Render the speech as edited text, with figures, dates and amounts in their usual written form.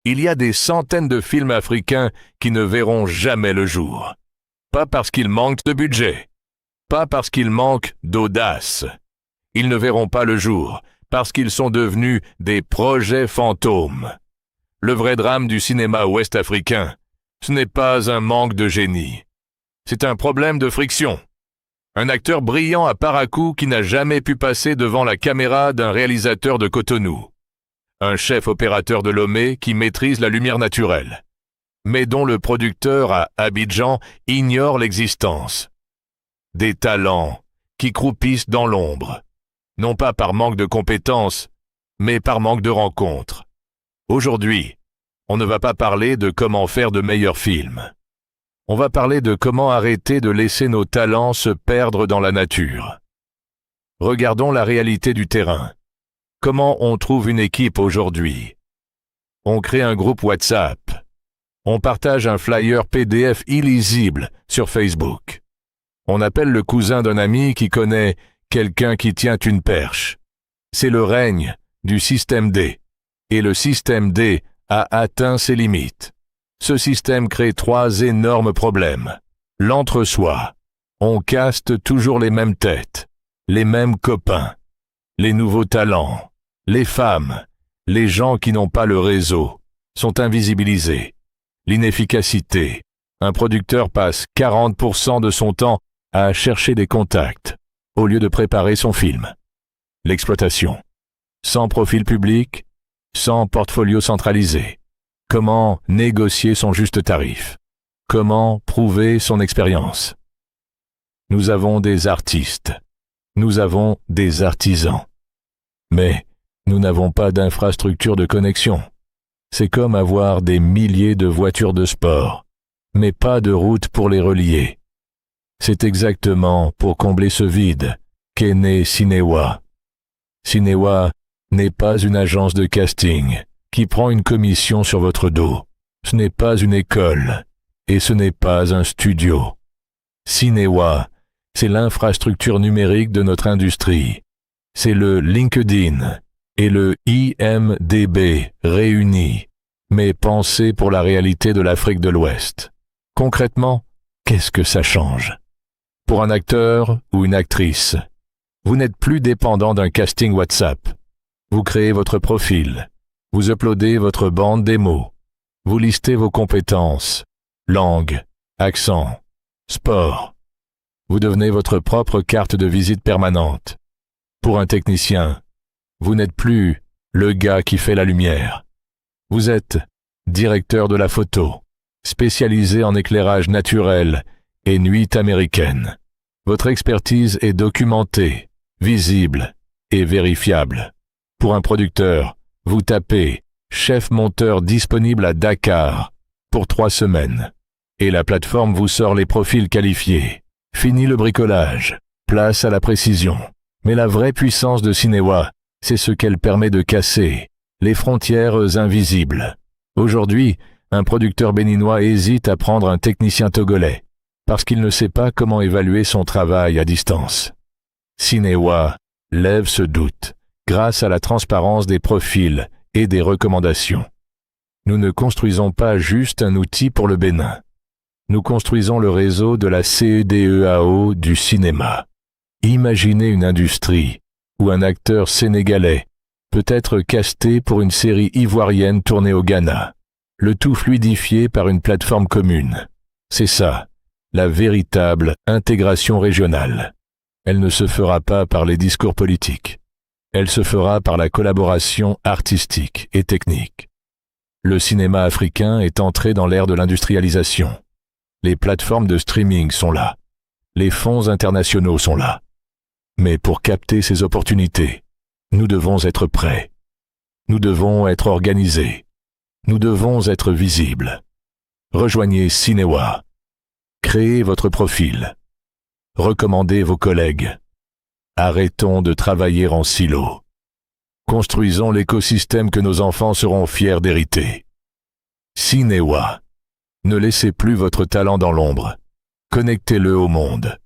Il y a des centaines de films africains qui ne verront jamais le jour. Pas parce qu'ils manquent de budget, pas parce qu'ils manquent d'audace. Ils ne verront pas le jour parce qu'ils sont devenus des projets fantômes. Le vrai drame du cinéma ouest-africain, ce n'est pas un manque de génie. C'est un problème de friction. Un acteur brillant à Parakou qui n'a jamais pu passer devant la caméra d'un réalisateur de Cotonou. Un chef opérateur de Lomé qui maîtrise la lumière naturelle, mais dont le producteur à Abidjan ignore l'existence. Des talents qui croupissent dans l'ombre, non pas par manque de compétences, mais par manque de rencontres. Aujourd'hui, on ne va pas parler de comment faire de meilleurs films. On va parler de comment arrêter de laisser nos talents se perdre dans la nature. Regardons la réalité du terrain. Comment on trouve une équipe aujourd'hui? On crée un groupe WhatsApp. On partage un flyer PDF illisible sur Facebook. On appelle le cousin d'un ami qui connaît quelqu'un qui tient une perche. C'est le règne du système D. Et le système D a atteint ses limites. Ce système crée 3 énormes problèmes. L'entre-soi. On caste toujours les mêmes têtes, les mêmes copains, les nouveaux talents. Les femmes, les gens qui n'ont pas le réseau, sont invisibilisés. L'inefficacité. Un producteur passe 40% de son temps à chercher des contacts, au lieu de préparer son film. L'exploitation. Sans profil public, sans portfolio centralisé. Comment négocier son juste tarif? Comment prouver son expérience? Nous avons des artistes. Nous avons des artisans. Mais nous n'avons pas d'infrastructure de connexion. C'est comme avoir des milliers de voitures de sport, mais pas de route pour les relier. C'est exactement pour combler ce vide qu'est né Cinéwa. Cinéwa n'est pas une agence de casting qui prend une commission sur votre dos. Ce n'est pas une école et ce n'est pas un studio. Cinéwa, c'est l'infrastructure numérique de notre industrie. C'est le LinkedIn et le IMDb réunis, mais pensés pour la réalité de l'Afrique de l'Ouest. Concrètement, qu'est-ce que ça change? Pour un acteur ou une actrice, vous n'êtes plus dépendant d'un casting WhatsApp. Vous créez votre profil, vous uploadez votre bande démo, vous listez vos compétences, langue, accent, sport. Vous devenez votre propre carte de visite permanente. Pour un technicien, vous n'êtes plus le gars qui fait la lumière. Vous êtes directeur de la photo, spécialisé en éclairage naturel et nuit américaine. Votre expertise est documentée, visible et vérifiable. Pour un producteur, vous tapez « chef monteur disponible à Dakar » pour 3 semaines. Et la plateforme vous sort les profils qualifiés. Fini le bricolage, place à la précision. Mais la vraie puissance de Cinéwa, c'est ce qu'elle permet de casser, les frontières invisibles. Aujourd'hui, un producteur béninois hésite à prendre un technicien togolais, parce qu'il ne sait pas comment évaluer son travail à distance. Cinéwa lève ce doute, grâce à la transparence des profils et des recommandations. Nous ne construisons pas juste un outil pour le Bénin. Nous construisons le réseau de la CEDEAO du cinéma. Imaginez une industrie où un acteur sénégalais peut être casté pour une série ivoirienne tournée au Ghana, le tout fluidifié par une plateforme commune. C'est ça, la véritable intégration régionale. Elle ne se fera pas par les discours politiques. Elle se fera par la collaboration artistique et technique. Le cinéma africain est entré dans l'ère de l'industrialisation. Les plateformes de streaming sont là. Les fonds internationaux sont là. Mais pour capter ces opportunités, nous devons être prêts. Nous devons être organisés. Nous devons être visibles. Rejoignez Cinéwa. Créez votre profil. Recommandez vos collègues. Arrêtons de travailler en silo. Construisons l'écosystème que nos enfants seront fiers d'hériter. Cinéwa. Ne laissez plus votre talent dans l'ombre. Connectez-le au monde.